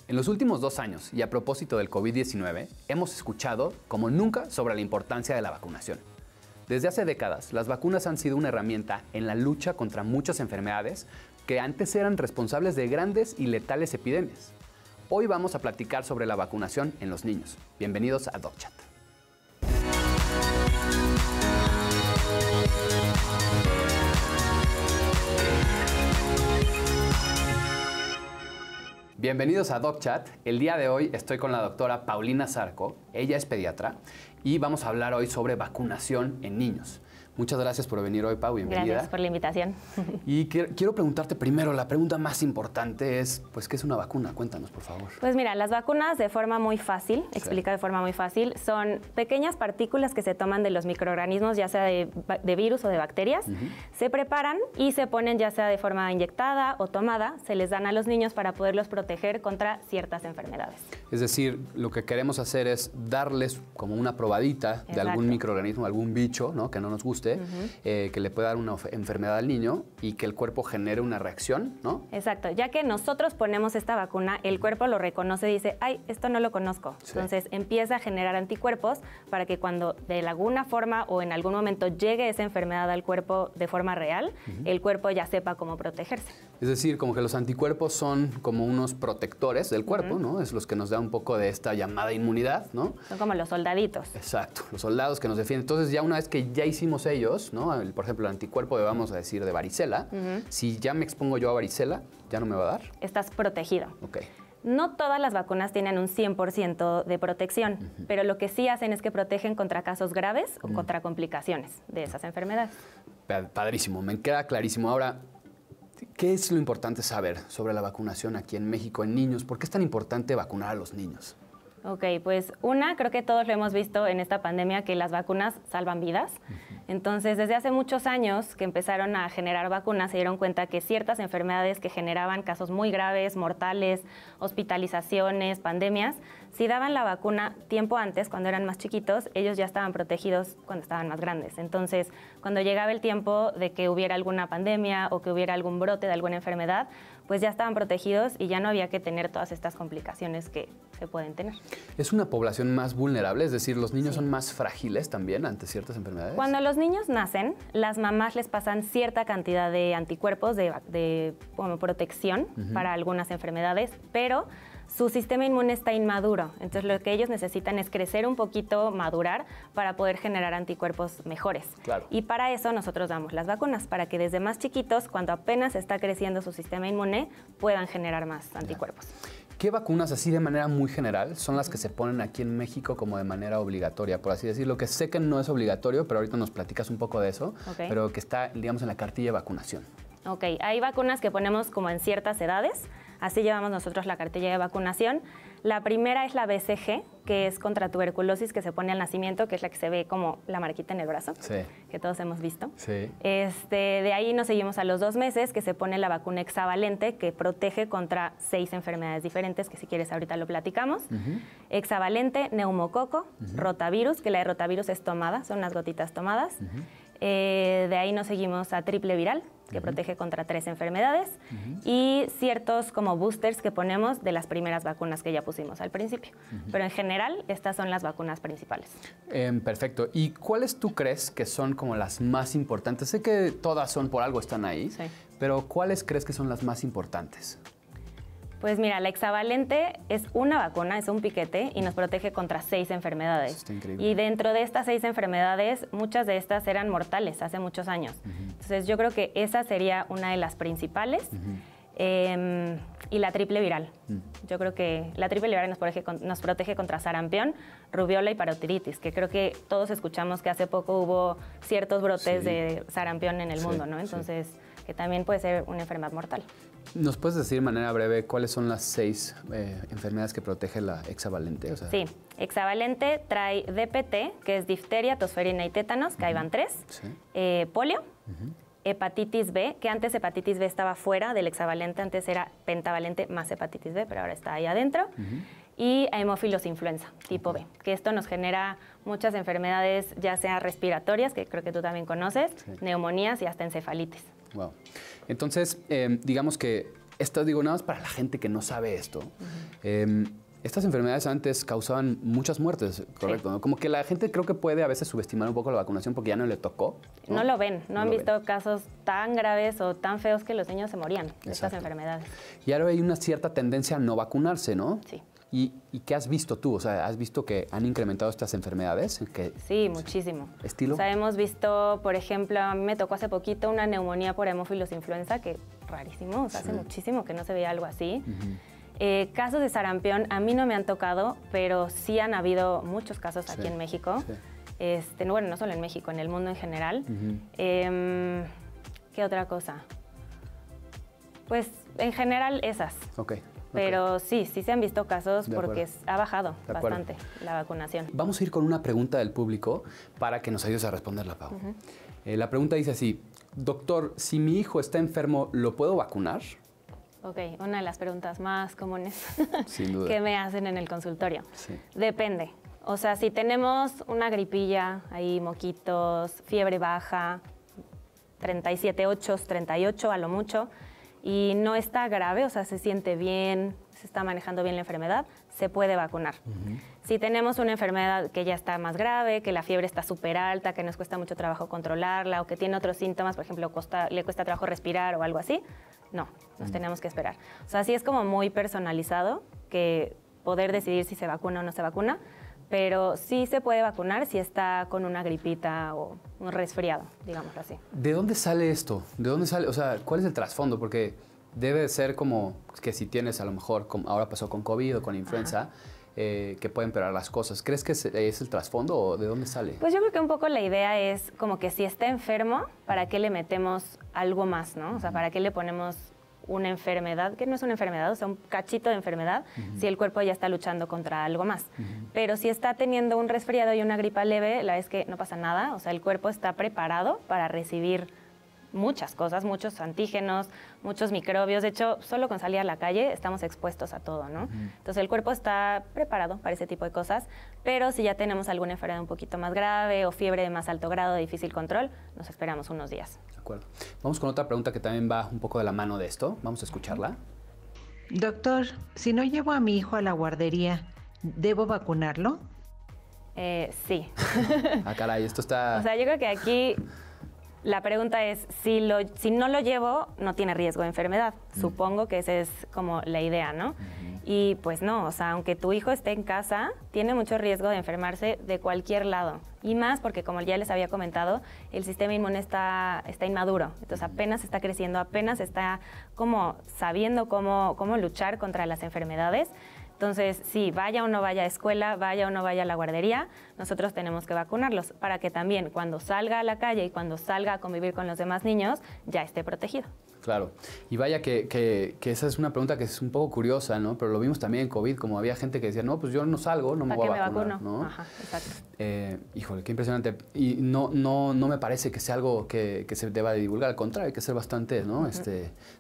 En los últimos 2 años, y a propósito del COVID-19, hemos escuchado como nunca sobre la importancia de la vacunación. Desde hace décadas, las vacunas han sido una herramienta en la lucha contra muchas enfermedades que antes eran responsables de grandes y letales epidemias. Hoy vamos a platicar sobre la vacunación en los niños. Bienvenidos a DocChat. Bienvenidos a DocChat. El día de hoy estoy con la doctora Paulina Zarco. Ella es pediatra y vamos a hablar hoy sobre vacunación en niños. Muchas gracias por venir hoy, Pau. Bienvenida. Gracias por la invitación. Y quiero preguntarte primero, la pregunta más importante es, pues, ¿qué es una vacuna? Cuéntanos, por favor. Pues mira, las vacunas de forma muy fácil, explica de forma muy fácil, son pequeñas partículas que se toman de los microorganismos, ya sea de virus o de bacterias, se preparan y se ponen ya sea de forma inyectada o tomada, se les dan a los niños para poderlos proteger contra ciertas enfermedades. Es decir, lo que queremos hacer es darles como una probadita de algún microorganismo, algún bicho, ¿no?, que no nos guste, que le pueda dar una enfermedad al niño y que el cuerpo genere una reacción, ¿no? Exacto, ya que nosotros ponemos esta vacuna, el cuerpo lo reconoce y dice, ay, esto no lo conozco. Sí. Entonces empieza a generar anticuerpos para que cuando de alguna forma o en algún momento llegue esa enfermedad al cuerpo de forma real, el cuerpo ya sepa cómo protegerse. Es decir, como que los anticuerpos son como unos protectores del cuerpo, ¿no? Es los que nos da un poco de esta llamada inmunidad, ¿no? Son como los soldaditos. Exacto, los soldados que nos defienden. Entonces ya una vez que ya hicimos ellos, ¿no? Por ejemplo, el anticuerpo vamos a decir de varicela, si ya me expongo yo a varicela, ¿ya no me va a dar? Estás protegido. Ok. No todas las vacunas tienen un 100% de protección, pero lo que sí hacen es que protegen contra casos graves o contra complicaciones de esas enfermedades. Padrísimo, me queda clarísimo. Ahora, ¿qué es lo importante saber sobre la vacunación aquí en México en niños? ¿Por qué es tan importante vacunar a los niños? Ok, pues creo que todos lo hemos visto en esta pandemia, que las vacunas salvan vidas. Entonces, desde hace muchos años que empezaron a generar vacunas, se dieron cuenta que ciertas enfermedades que generaban casos muy graves, mortales, hospitalizaciones, pandemias, si daban la vacuna tiempo antes, cuando eran más chiquitos, ellos ya estaban protegidos cuando estaban más grandes. Entonces, cuando llegaba el tiempo de que hubiera alguna pandemia o que hubiera algún brote de alguna enfermedad, pues ya estaban protegidos y ya no había que tener todas estas complicaciones que se pueden tener. ¿Es una población más vulnerable? Es decir, ¿los niños son más frágiles también ante ciertas enfermedades? Cuando los niños nacen, las mamás les pasan cierta cantidad de anticuerpos de protección para algunas enfermedades, pero su sistema inmune está inmaduro. Entonces, lo que ellos necesitan es crecer un poquito, madurar, para poder generar anticuerpos mejores. Claro. Y para eso nosotros damos las vacunas, para que desde más chiquitos, cuando apenas está creciendo su sistema inmune, puedan generar más anticuerpos. ¿Qué vacunas, así de manera muy general, son las que se ponen aquí en México como de manera obligatoria, por así decirlo? Que sé que no es obligatorio, pero ahorita nos platicas un poco de eso, pero que está, digamos, en la cartilla de vacunación. Ok, hay vacunas que ponemos como en ciertas edades, así llevamos nosotros la cartilla de vacunación. La primera es la BCG, que es contra tuberculosis, que se pone al nacimiento, que es la que se ve como la marquita en el brazo, que todos hemos visto. Sí. De ahí nos seguimos a los 2 meses, que se pone la vacuna hexavalente, que protege contra 6 enfermedades diferentes, que si quieres ahorita lo platicamos. Hexavalente, neumococo, rotavirus, que la de rotavirus es tomada, son unas gotitas tomadas. De ahí nos seguimos a triple viral, que protege contra 3 enfermedades, y ciertos como boosters que ponemos de las primeras vacunas que ya pusimos al principio. Pero en general, estas son las vacunas principales. Perfecto. ¿Y cuáles tú crees que son como las más importantes? Sé que todas son, por algo están ahí, pero ¿cuáles crees que son las más importantes? Pues mira, la hexavalente es una vacuna, es un piquete y nos protege contra 6 enfermedades. Eso está increíble. Y dentro de estas 6 enfermedades, muchas de estas eran mortales hace muchos años. Entonces yo creo que esa sería una de las principales. Y la triple viral. Yo creo que la triple viral nos protege contra sarampión, rubiola y parotiditis, que creo que todos escuchamos que hace poco hubo ciertos brotes de sarampión en el mundo, ¿no? Entonces, que también puede ser una enfermedad mortal. ¿Nos puedes decir de manera breve cuáles son las 6 enfermedades que protege la hexavalente? Sí, hexavalente trae DPT, que es difteria, tosferina y tétanos, que ahí van 3. Polio, hepatitis B, que antes hepatitis B estaba fuera del hexavalente, antes era pentavalente más hepatitis B, pero ahora está ahí adentro. Y hemófilos influenza, tipo B, que esto nos genera muchas enfermedades, ya sea respiratorias, que creo que tú también conoces, neumonías y hasta encefalitis. Wow. Entonces, digamos que Esto digo nada más para la gente que no sabe esto. Estas enfermedades antes causaban muchas muertes, ¿correcto? Sí. ¿No? Como que la gente creo que puede a veces subestimar un poco la vacunación porque ya no le tocó. No lo ven, no han visto casos tan graves o tan feos que los niños se morían de estas enfermedades. Y ahora hay una cierta tendencia a no vacunarse, ¿no? Sí. ¿Y qué has visto tú? O sea, ¿has visto que han incrementado estas enfermedades? Sí, muchísimo. ¿Estilo? O sea, hemos visto, por ejemplo, a mí me tocó hace poquito una neumonía por hemófilos influenza, que rarísimo, o sea, hace muchísimo que no se veía algo así. Casos de sarampión a mí no me han tocado, pero sí han habido muchos casos aquí en México. Sí. Bueno, no solo en México, en el mundo en general. ¿Qué otra cosa? Pues en general esas. Pero sí se han visto casos porque ha bajado bastante la vacunación. Vamos a ir con una pregunta del público para que nos ayudes a responderla, Pau. La pregunta dice así: doctor, si mi hijo está enfermo, ¿lo puedo vacunar? Ok, una de las preguntas más comunes Sin duda. que me hacen en el consultorio. Sí. Depende. O sea, si tenemos una gripilla, ahí moquitos, fiebre baja, 37.8, 38 a lo mucho, y no está grave, o sea, se siente bien, se está manejando bien la enfermedad, se puede vacunar. Si tenemos una enfermedad que ya está más grave, que la fiebre está súper alta, que nos cuesta mucho trabajo controlarla o que tiene otros síntomas, por ejemplo, le cuesta trabajo respirar o algo así, no, nos tenemos que esperar. O sea, sí es como muy personalizado que poder decidir si se vacuna o no se vacuna, pero sí se puede vacunar si está con una gripita o un resfriado, digámoslo así. ¿De dónde sale esto? ¿De dónde sale? O sea, ¿cuál es el trasfondo? Porque debe ser como que si tienes a lo mejor, como ahora pasó con COVID o con influenza, que pueden empeorar las cosas. ¿Crees que es el trasfondo o de dónde sale? Pues yo creo que un poco la idea es como que si está enfermo, ¿para qué le metemos algo más, no? O sea, ¿para qué le ponemos una enfermedad, que no es una enfermedad, o sea, un cachito de enfermedad, si el cuerpo ya está luchando contra algo más? Pero si está teniendo un resfriado y una gripa leve, la verdad es que no pasa nada, o sea, el cuerpo está preparado para recibir muchas cosas, muchos antígenos, muchos microbios. De hecho, solo con salir a la calle estamos expuestos a todo, ¿no? Entonces, el cuerpo está preparado para ese tipo de cosas, pero si ya tenemos alguna enfermedad un poquito más grave o fiebre de más alto grado, de difícil control, nos esperamos unos días. De acuerdo. Vamos con otra pregunta que también va un poco de la mano de esto. Vamos a escucharla. Doctor, si no llevo a mi hijo a la guardería, ¿debo vacunarlo? Sí. Ah, caray, esto está... O sea, yo creo que aquí la pregunta es, si no lo llevo, no tiene riesgo de enfermedad. Supongo que esa es como la idea, ¿no? Y pues no, o sea, aunque tu hijo esté en casa, tiene mucho riesgo de enfermarse de cualquier lado. Y más porque, como ya les había comentado, el sistema inmune está inmaduro. Entonces apenas está creciendo, apenas está como sabiendo cómo luchar contra las enfermedades. Entonces, sí, vaya o no vaya a escuela, vaya o no vaya a la guardería, nosotros tenemos que vacunarlos para que también cuando salga a la calle y cuando salga a convivir con los demás niños, ya esté protegido. Claro. Y vaya que esa es una pregunta que es un poco curiosa, ¿no? Pero lo vimos también en COVID, como había gente que decía, no, pues yo no salgo, no me voy a vacunar, ¿no? Ajá, exacto. Híjole, qué impresionante. Y no me parece que sea algo que se deba de divulgar. Al contrario, hay que ser bastante, ¿no?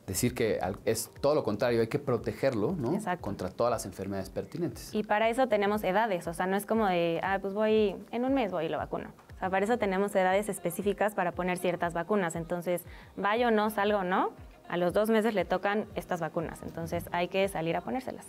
Decir que es todo lo contrario, hay que protegerlo, ¿no? Exacto. Contra todas las enfermedades pertinentes. Y para eso tenemos edades, o sea, no es como de, pues en un mes voy y lo vacuno. O sea, para eso tenemos edades específicas para poner ciertas vacunas. Entonces, vaya o no, salga o no, a los 2 meses le tocan estas vacunas. Entonces, hay que salir a ponérselas.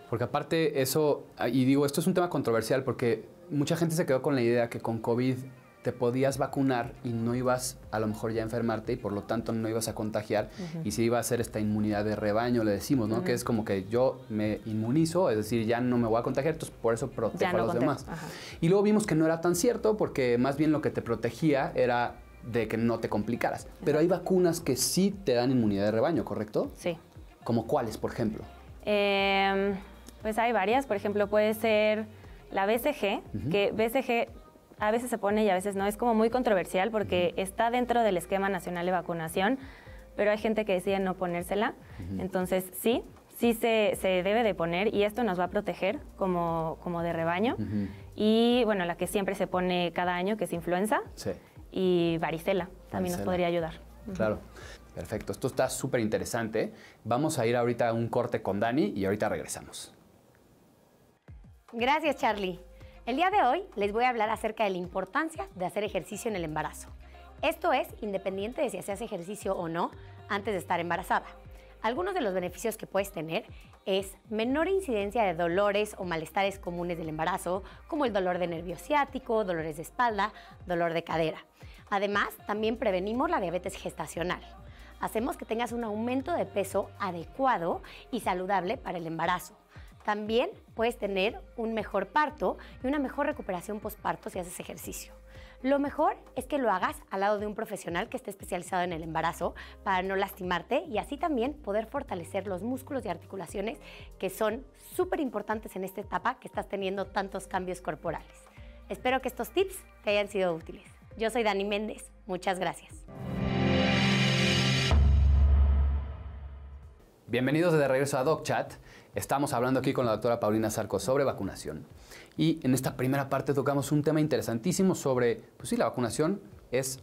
Porque aparte eso, y digo, esto es un tema controversial porque mucha gente se quedó con la idea que con COVID te podías vacunar y no ibas a lo mejor ya a enfermarte y por lo tanto no ibas a contagiar y se iba a hacer esta inmunidad de rebaño, le decimos, ¿no? Que es como que yo me inmunizo, es decir, ya no me voy a contagiar, entonces por eso protejo a los demás. Y luego vimos que no era tan cierto porque más bien lo que te protegía era de que no te complicaras. Pero hay vacunas que sí te dan inmunidad de rebaño, ¿correcto? Sí. ¿Como cuáles, por ejemplo? Pues hay varias, por ejemplo, puede ser la BCG, que BCG a veces se pone y a veces no, es como muy controversial porque está dentro del esquema nacional de vacunación, pero hay gente que decide no ponérsela, entonces sí se debe de poner y esto nos va a proteger como de rebaño. Y bueno, la que siempre se pone cada año, que es influenza, y varicela, también nos podría ayudar. Claro. Perfecto, esto está súper interesante. Vamos a ir ahorita a un corte con Dani y ahorita regresamos. Gracias, Charlie. El día de hoy les voy a hablar acerca de la importancia de hacer ejercicio en el embarazo. Esto es independiente de si se hace ejercicio o no antes de estar embarazada. Algunos de los beneficios que puedes tener es menor incidencia de dolores o malestares comunes del embarazo, como el dolor de nervio ciático, dolores de espalda, dolor de cadera. Además, también prevenimos la diabetes gestacional. Hacemos que tengas un aumento de peso adecuado y saludable para el embarazo. También puedes tener un mejor parto y una mejor recuperación postparto si haces ejercicio. Lo mejor es que lo hagas al lado de un profesional que esté especializado en el embarazo para no lastimarte y así también poder fortalecer los músculos y articulaciones que son súper importantes en esta etapa que estás teniendo tantos cambios corporales. Espero que estos tips te hayan sido útiles. Yo soy Dani Méndez. Muchas gracias. Bienvenidos de regreso a DocChat. Estamos hablando aquí con la doctora Paulina Zarco sobre vacunación. Y en esta primera parte tocamos un tema interesantísimo sobre, pues sí, la vacunación es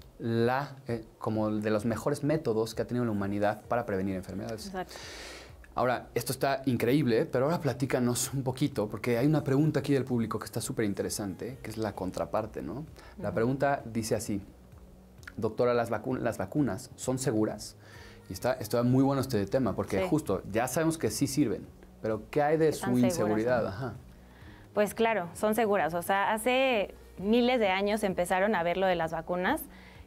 como de los mejores métodos que ha tenido la humanidad para prevenir enfermedades. Exacto. Ahora, esto está increíble, pero ahora platícanos un poquito, porque hay una pregunta aquí del público que está súper interesante, que es la contraparte, ¿no? La pregunta dice así: doctora, ¿las vacunas son seguras? Y está muy bueno este tema, porque justo ya sabemos que sí sirven, pero ¿qué hay de su inseguridad? Ajá. Pues claro, son seguras. O sea, hace miles de años empezaron a ver lo de las vacunas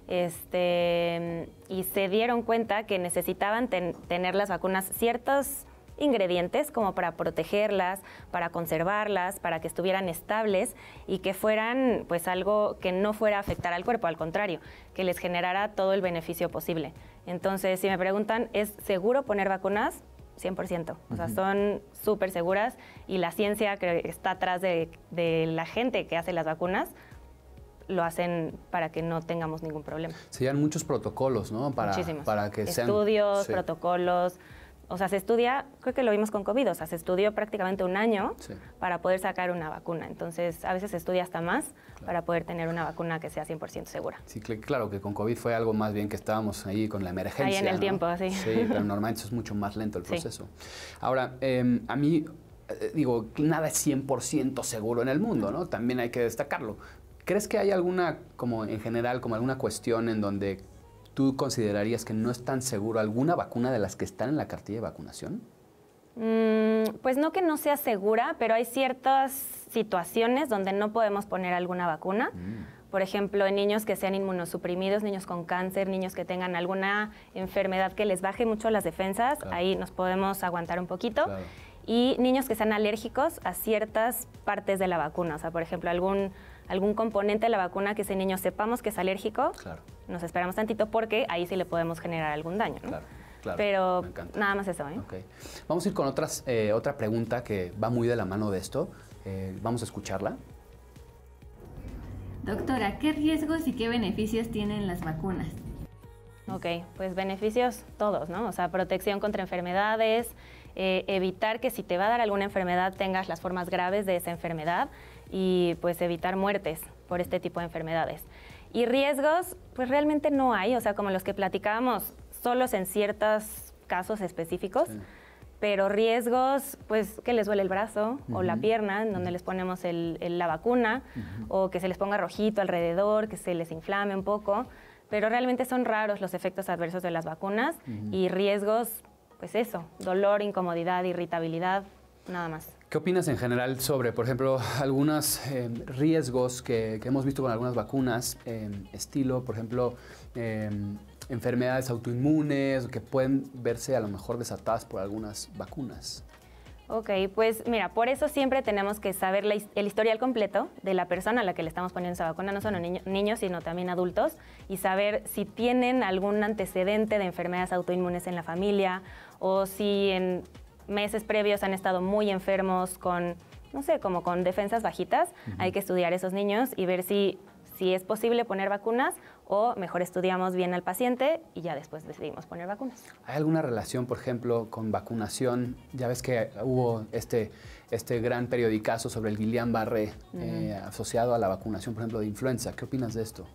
y se dieron cuenta que necesitaban tener las vacunas ciertos ingredientes como para protegerlas, para conservarlas, para que estuvieran estables y que fueran pues algo que no fuera a afectar al cuerpo, al contrario, que les generara todo el beneficio posible. Entonces, si me preguntan, ¿es seguro poner vacunas? 100%. O sea, son súper seguras y la ciencia que está atrás de la gente que hace las vacunas lo hacen para que no tengamos ningún problema. Se llevan muchos protocolos, ¿no? Muchísimos. Para que sean... Estudios, protocolos. O sea, se estudia, creo que lo vimos con COVID, o sea, se estudió prácticamente un año para poder sacar una vacuna. Entonces, a veces se estudia hasta más para poder tener una vacuna que sea 100% segura. Sí, claro que con COVID fue algo más bien que estábamos ahí con la emergencia. Ahí en el tiempo, sí. Sí, pero normalmente eso es mucho más lento el proceso. Ahora, a mí, digo, nada es 100% seguro en el mundo, ¿no? También hay que destacarlo. ¿Crees que hay alguna, como en general, como alguna cuestión en donde tú considerarías que no es tan seguro alguna vacuna de las que están en la cartilla de vacunación? Pues no que no sea segura, pero hay ciertas situaciones donde no podemos poner alguna vacuna. Por ejemplo, en niños que sean inmunosuprimidos, niños con cáncer, niños que tengan alguna enfermedad que les baje mucho las defensas, ahí nos podemos aguantar un poquito. Y niños que sean alérgicos a ciertas partes de la vacuna. O sea, por ejemplo, algún componente de la vacuna que ese niño sepamos que es alérgico, nos esperamos tantito porque ahí sí le podemos generar algún daño, ¿no? Claro, pero nada más eso, ¿eh? Okay. Vamos a ir con otra pregunta que va muy de la mano de esto. Vamos a escucharla. Doctora, ¿qué riesgos y qué beneficios tienen las vacunas? Ok, pues beneficios todos, ¿no? O sea, protección contra enfermedades, evitar que si te va a dar alguna enfermedad tengas las formas graves de esa enfermedad y pues evitar muertes por este tipo de enfermedades. Y riesgos, pues realmente no hay, o sea, como los que platicábamos, solos en ciertos casos específicos, pero riesgos, pues que les duele el brazo o la pierna, en donde les ponemos la vacuna, o que se les ponga rojito alrededor, que se les inflame un poco, pero realmente son raros los efectos adversos de las vacunas y riesgos, pues eso, dolor, incomodidad, irritabilidad, nada más. ¿Qué opinas en general sobre, por ejemplo, algunos riesgos que hemos visto con algunas vacunas, estilo, por ejemplo, enfermedades autoinmunes que pueden verse a lo mejor desatadas por algunas vacunas? Ok, pues mira, por eso siempre tenemos que saber el historial completo de la persona a la que le estamos poniendo esa vacuna, no solo niños, sino también adultos, y saber si tienen algún antecedente de enfermedades autoinmunes en la familia o si en meses previos han estado muy enfermos con, no sé, como con defensas bajitas. Hay que estudiar a esos niños y ver si es posible poner vacunas o mejor estudiamos bien al paciente y ya después decidimos poner vacunas. ¿Hay alguna relación, por ejemplo, con vacunación? Ya ves que hubo este gran periodicazo sobre el Guillain-Barré asociado a la vacunación, por ejemplo, de influenza. ¿Qué opinas de esto?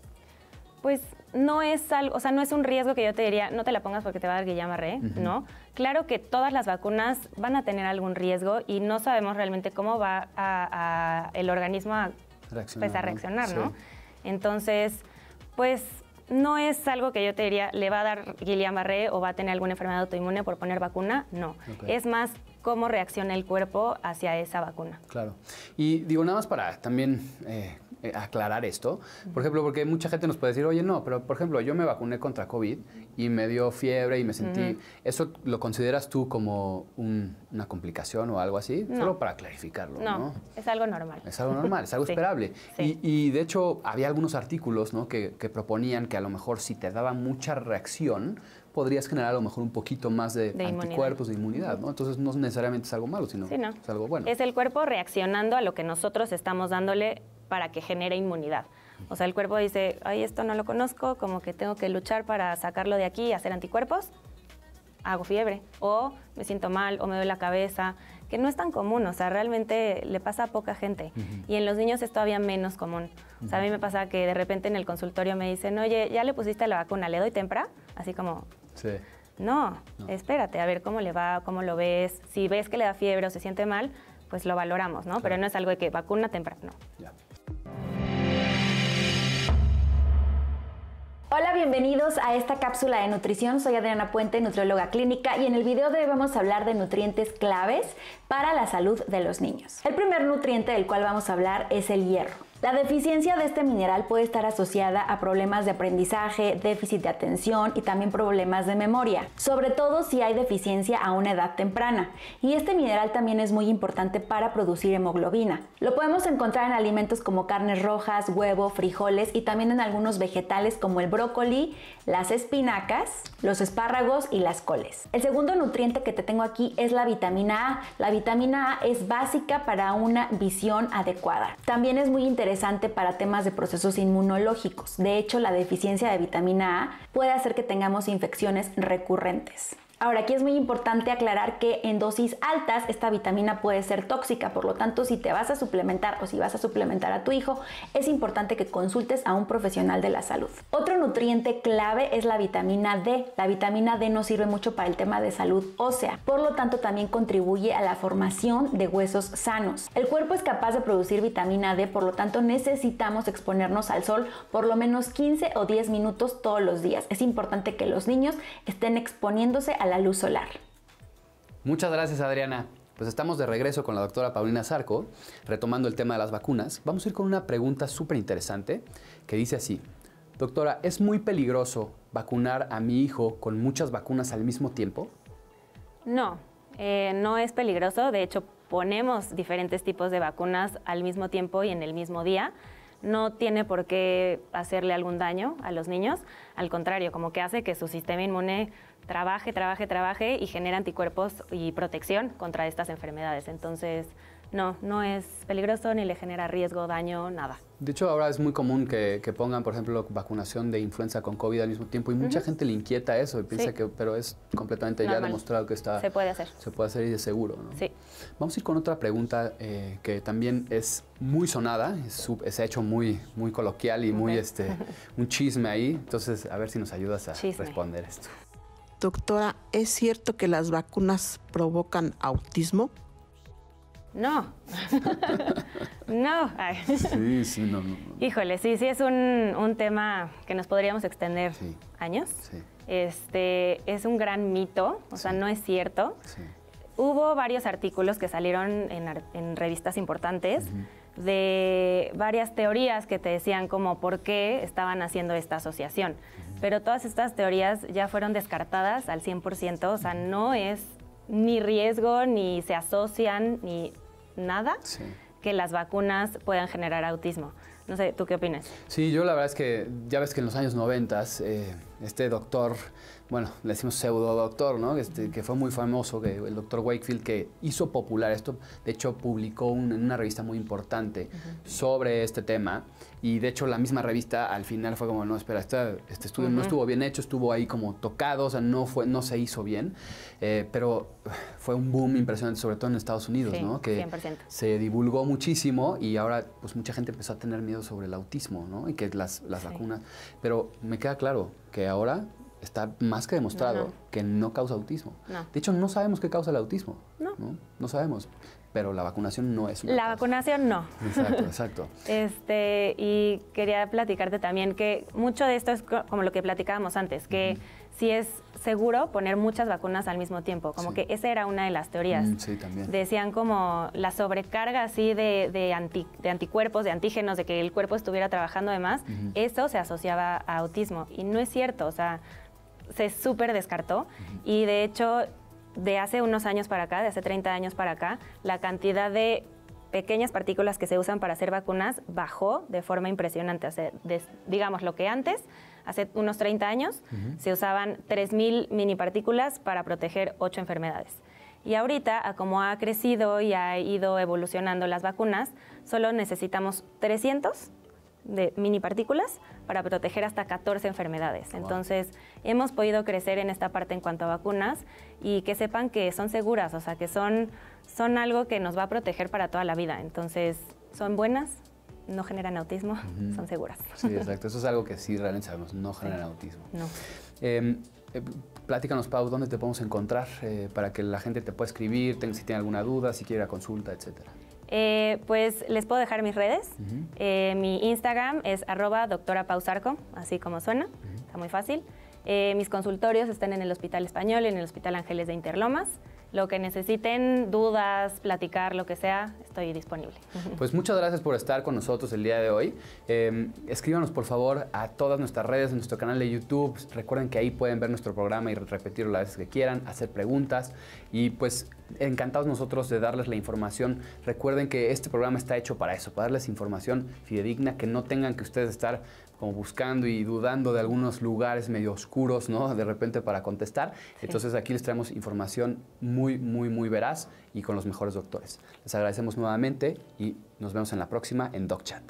Pues no es algo, o sea, no es un riesgo que yo te diría, no te la pongas porque te va a dar Guillain-Barré, ¿no? Claro que todas las vacunas van a tener algún riesgo y no sabemos realmente cómo va el organismo a reaccionar, ¿no? Entonces, pues no es algo que yo te diría, le va a dar Guillain-Barré o va a tener alguna enfermedad autoinmune por poner vacuna, no. Okay. Es más cómo reacciona el cuerpo hacia esa vacuna. Claro. Y digo, nada más para también aclarar esto, por ejemplo, porque mucha gente nos puede decir, oye, no, pero por ejemplo, yo me vacuné contra COVID y me dio fiebre y me sentí... ¿Eso lo consideras tú como una complicación o algo así? No. Solo para clarificarlo, ¿no? Es algo normal. Es algo normal, es algo Sí. esperable. Sí. Y de hecho, había algunos artículos, ¿no?, que proponían que a lo mejor si te daba mucha reacción, podrías generar a lo mejor un poquito más de anticuerpos, de inmunidad, ¿no? Entonces no necesariamente es algo malo, sino Sí, no. es algo bueno. Es el cuerpo reaccionando a lo que nosotros estamos dándole para que genere inmunidad. O sea, el cuerpo dice, ay, esto no lo conozco, como que tengo que luchar para sacarlo de aquí y hacer anticuerpos, hago fiebre, o me siento mal, o me duele la cabeza, que no es tan común, o sea, realmente le pasa a poca gente. Y en los niños es todavía menos común. O sea, a mí me pasa que de repente en el consultorio me dicen, oye, ¿ya le pusiste la vacuna? ¿Le doy tempra? Así como... Sí. No, espérate, a ver cómo le va, cómo lo ves. Si ves que le da fiebre o se siente mal, pues lo valoramos, ¿no? Claro. Pero no es algo de que vacuna temprano, no. Ya. Hola, bienvenidos a esta cápsula de nutrición. Soy Adriana Puente, nutrióloga clínica, y en el video de hoy vamos a hablar de nutrientes claves para la salud de los niños. El primer nutriente del cual vamos a hablar es el hierro. La deficiencia de este mineral puede estar asociada a problemas de aprendizaje, déficit de atención y también problemas de memoria, sobre todo si hay deficiencia a una edad temprana. Y este mineral también es muy importante para producir hemoglobina. Lo podemos encontrar en alimentos como carnes rojas, huevo, frijoles y también en algunos vegetales como el brócoli, las espinacas, los espárragos y las coles. El segundo nutriente que te tengo aquí es la vitamina A. La vitamina A es básica para una visión adecuada. También es muy interesante para temas de procesos inmunológicos. De hecho, la deficiencia de vitamina A puede hacer que tengamos infecciones recurrentes. Ahora, aquí es muy importante aclarar que en dosis altas esta vitamina puede ser tóxica, por lo tanto, si te vas a suplementar o si vas a suplementar a tu hijo, es importante que consultes a un profesional de la salud. Otro nutriente clave es la vitamina D. La vitamina D nos sirve mucho para el tema de salud ósea, por lo tanto también contribuye a la formación de huesos sanos. El cuerpo es capaz de producir vitamina D, por lo tanto necesitamos exponernos al sol por lo menos 15 o 10 minutos todos los días. Es importante que los niños estén exponiéndose a la luz solar. Muchas gracias, Adriana. Pues estamos de regreso con la doctora Paulina Zarco, retomando el tema de las vacunas. Vamos a ir con una pregunta súper interesante que dice así: doctora, ¿es muy peligroso vacunar a mi hijo con muchas vacunas al mismo tiempo? No, no es peligroso. De hecho, ponemos diferentes tipos de vacunas al mismo tiempo y en el mismo día. No tiene por qué hacerle algún daño a los niños. Al contrario, como que hace que su sistema inmune trabaje y genere anticuerpos y protección contra estas enfermedades. Entonces, no es peligroso ni le genera riesgo, daño, nada. De hecho, ahora es muy común que pongan, por ejemplo, vacunación de influenza con COVID al mismo tiempo y mucha gente le inquieta eso y piensa que, pero es completamente ya demostrado que está... Se puede hacer. Se puede hacer y de seguro, ¿no? Sí. Vamos a ir con otra pregunta que también es muy sonada, se ha hecho muy coloquial y muy un chisme ahí. Entonces, a ver si nos ayudas a responder esto. Doctora, ¿es cierto que las vacunas provocan autismo? No. No. Sí, no. Híjole, sí es un tema que nos podríamos extender años. Sí. Es un gran mito, o sea, no es cierto. Sí. Hubo varios artículos que salieron en revistas importantes de varias teorías que te decían como por qué estaban haciendo esta asociación. Pero todas estas teorías ya fueron descartadas al 100%, o sea, no es ni riesgo, ni se asocian, ni nada que las vacunas puedan generar autismo. No sé, ¿tú qué opinas? Sí, yo la verdad es que ya ves que en los años 90 este doctor, bueno, le decimos pseudo doctor, ¿no? Que fue muy famoso, el doctor Wakefield, que hizo popular esto. De hecho, publicó en una revista muy importante sobre este tema. Y de hecho, la misma revista al final fue como, no, espera, este estudio no estuvo bien hecho, estuvo ahí como tocado, o sea, no se hizo bien. Pero fue un boom impresionante, sobre todo en Estados Unidos, ¿no? Que 100%. se divulgó muchísimo y ahora pues mucha gente empezó a tener miedo sobre el autismo, ¿no? Y que las vacunas... Pero me queda claro que ahora está más que demostrado que no causa autismo. No. De hecho, no sabemos qué causa el autismo. No. No sabemos. pero la vacunación no es una La causa. vacunación no. Exacto, exacto. Y quería platicarte también que mucho de esto es como lo que platicábamos antes, que sí es seguro poner muchas vacunas al mismo tiempo, como que esa era una de las teorías. Sí, también. Decían como la sobrecarga así de anticuerpos, de antígenos, de que el cuerpo estuviera trabajando de más, eso se asociaba a autismo y no es cierto, o sea, se súper descartó y de hecho de hace unos años para acá, de hace 30 años para acá, la cantidad de pequeñas partículas que se usan para hacer vacunas bajó de forma impresionante. O sea, digamos, lo que antes, hace unos 30 años, se usaban 3,000 mini partículas para proteger 8 enfermedades. Y ahorita, a como ha crecido y ha ido evolucionando las vacunas, solo necesitamos 300 de mini partículas para proteger hasta 14 enfermedades. Wow. Entonces, hemos podido crecer en esta parte en cuanto a vacunas y que sepan que son seguras, o sea, que son algo que nos va a proteger para toda la vida. Entonces, son buenas, no generan autismo, son seguras. Sí, exacto. Eso es algo que sí realmente sabemos, no generan autismo. No. Platícanos, Pau, ¿dónde te podemos encontrar para que la gente te pueda escribir, si tiene alguna duda, si quiere consulta, etcétera? Pues les puedo dejar mis redes. Mi Instagram es @doctora_pausarco, así como suena, está muy fácil. Mis consultorios están en el Hospital Español y en el Hospital Ángeles de Interlomas. Lo que necesiten, dudas, platicar, lo que sea, estoy disponible. Pues muchas gracias por estar con nosotros el día de hoy. Escríbanos, por favor, a todas nuestras redes, en nuestro canal de YouTube. Recuerden que ahí pueden ver nuestro programa y repetirlo las veces que quieran, hacer preguntas. Y pues encantados nosotros de darles la información. Recuerden que este programa está hecho para eso, para darles información fidedigna, que no tengan que ustedes estar como buscando y dudando de algunos lugares medio oscuros, ¿no? De repente para contestar. Sí. Entonces aquí les traemos información muy, muy, muy veraz y con los mejores doctores. Les agradecemos nuevamente y nos vemos en la próxima en DocChat.